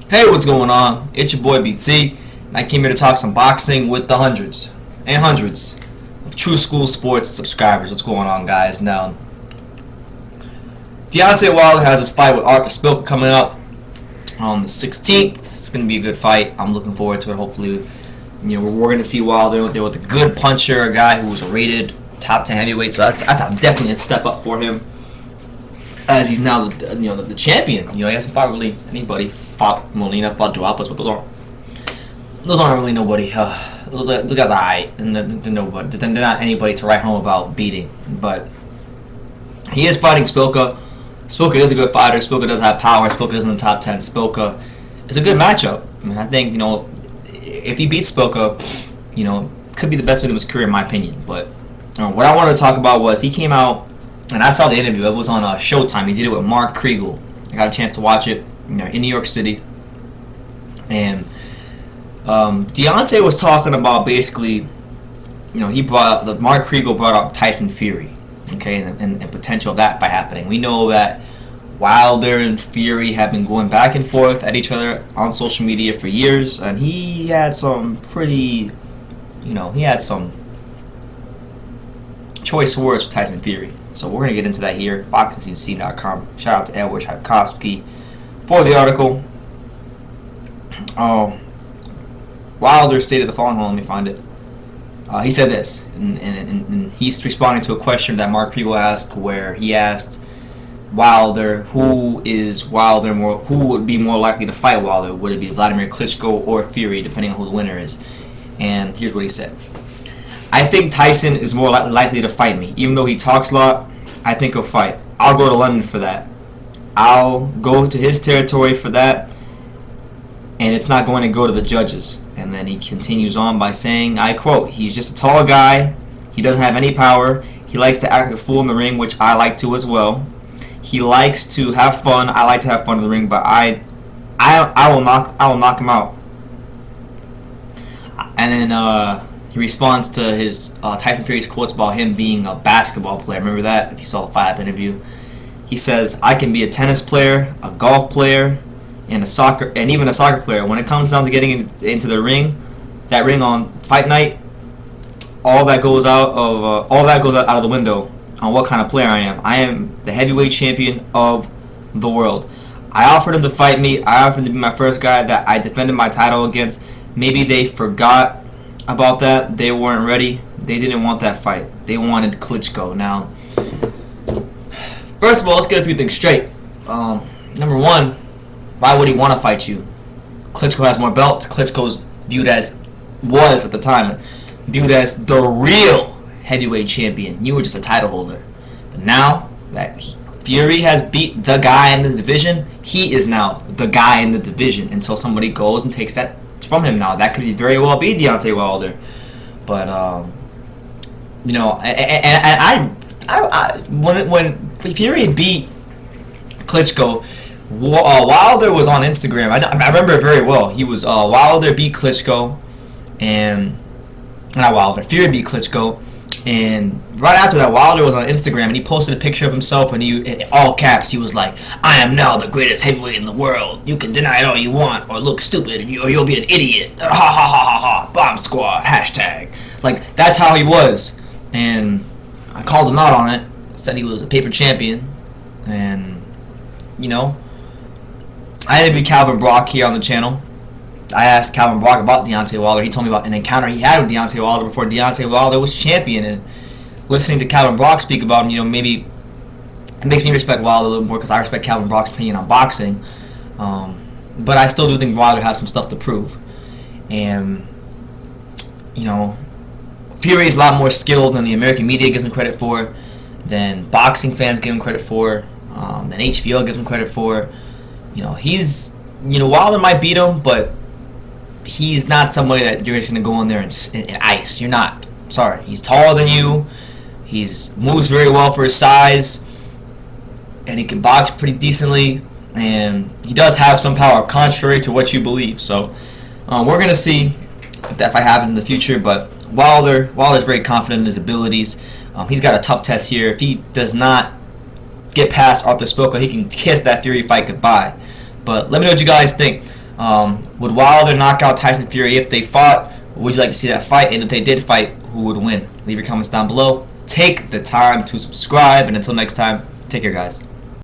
Hey, what's going on? It's your boy BT, and I came here to talk some boxing with the hundreds and hundreds of True School Sports subscribers. What's going on, guys? Now, Deontay Wilder has his fight with Arthur Spilka coming up on the 16th. It's going to be a good fight. I'm looking forward to it. Hopefully, we're going to see Wilder there with a good puncher, a guy who's a rated top 10 heavyweight. So that's definitely a step up for him, as he's now the champion. He hasn't fought really anybody. Fought Molina, fought Duapas, but those aren't really nobody. Those guys are alright, and they're nobody. They're not anybody to write home about beating. But he is fighting Spilka. Spilka is a good fighter. Spilka does have power. Spilka is in the top 10. Spilka is a good matchup. I mean, I think if he beats Spilka, could be the best win of his career in my opinion. But what I wanted to talk about was he came out, and I saw the interview. It was on Showtime. He did it with Mark Kriegel. I got a chance to watch it. In New York City, and Deontay was talking about basically, he brought up, Mark Kriegel brought up Tyson Fury, okay, and potential of that by happening. We know that Wilder and Fury have been going back and forth at each other on social media for years, and he had some pretty, he had some choice words for Tyson Fury. So we're gonna get into that here. BoxingCC.com. Shout out to Edward Tchaikovsky for the article. Wilder stated the following. Let me find it. He said this, and he's responding to a question that Mark Kriegel asked, where he asked Wilder, who would be more likely to fight Wilder? Would it be Vladimir Klitschko or Fury, depending on who the winner is? And here's what he said. I think Tyson is more likely to fight me. Even though he talks a lot, I think he'll fight. I'll go to London for that. I'll go to his territory for that, and it's not going to go to the judges. And then he continues on by saying, I quote, he's just a tall guy. He doesn't have any power. He likes to act like a fool in the ring, which I like to as well. He likes to have fun. I like to have fun in the ring, but I will knock him out. And then he responds to his Tyson Fury's quotes about him being a basketball player. Remember that? If you saw the Fight Up interview. He says, I can be a tennis player, a golf player, and even a soccer player. When it comes down to getting into the ring, that ring on fight night, all that goes out of the window on what kind of player I am. I am the heavyweight champion of the world. I offered him to fight me. I offered him to be my first guy that I defended my title against. Maybe they forgot about that. They weren't ready. They didn't want that fight. They wanted Klitschko. Now, first of all, let's get a few things straight. Number one, why would he want to fight you? Klitschko has more belts. Klitschko's was at the time, viewed as the real heavyweight champion. You were just a title holder. But now that Fury has beat the guy in the division, he is now the guy in the division until somebody goes and takes that from him. Now that could very well be Deontay Wilder. But, when Fury beat Klitschko, Wilder was on Instagram. I remember it very well. He was Wilder beat Klitschko, and not Wilder. Fury beat Klitschko, and right after that, Wilder was on Instagram and he posted a picture of himself, and in all caps, he was like, "I am now the greatest heavyweight in the world. You can deny it all you want, or look stupid, or you'll be an idiot. Ha ha ha ha ha. Bomb squad. Hashtag." Like, that's how he was, and I called him out on it. Said he was a paper champion, and I interviewed Calvin Brock here on the channel. I asked Calvin Brock about Deontay Wilder. He told me about an encounter he had with Deontay Wilder before Deontay Wilder was champion. And listening to Calvin Brock speak about him, maybe it makes me respect Wilder a little more because I respect Calvin Brock's opinion on boxing. But I still do think Wilder has some stuff to prove. And, Fury is a lot more skilled than the American media gives him credit for, than boxing fans give him credit for, than HBO gives him credit for. Wilder might beat him, but he's not somebody that you're just going to go in there and ice. You're not. Sorry. He's taller than you. He moves very well for his size, and he can box pretty decently, and he does have some power, contrary to what you believe. So we're going to see if that fight happens in the future, but Wilder's very confident in his abilities. He's got a tough test here. If he does not get past Arthur Spilka, he can kiss that Fury fight goodbye. But let me know what you guys think. Would Wilder knock out Tyson Fury if they fought? Would you like to see that fight? And if they did fight, who would win? Leave your comments down below. Take the time to subscribe, and until next time, take care, guys.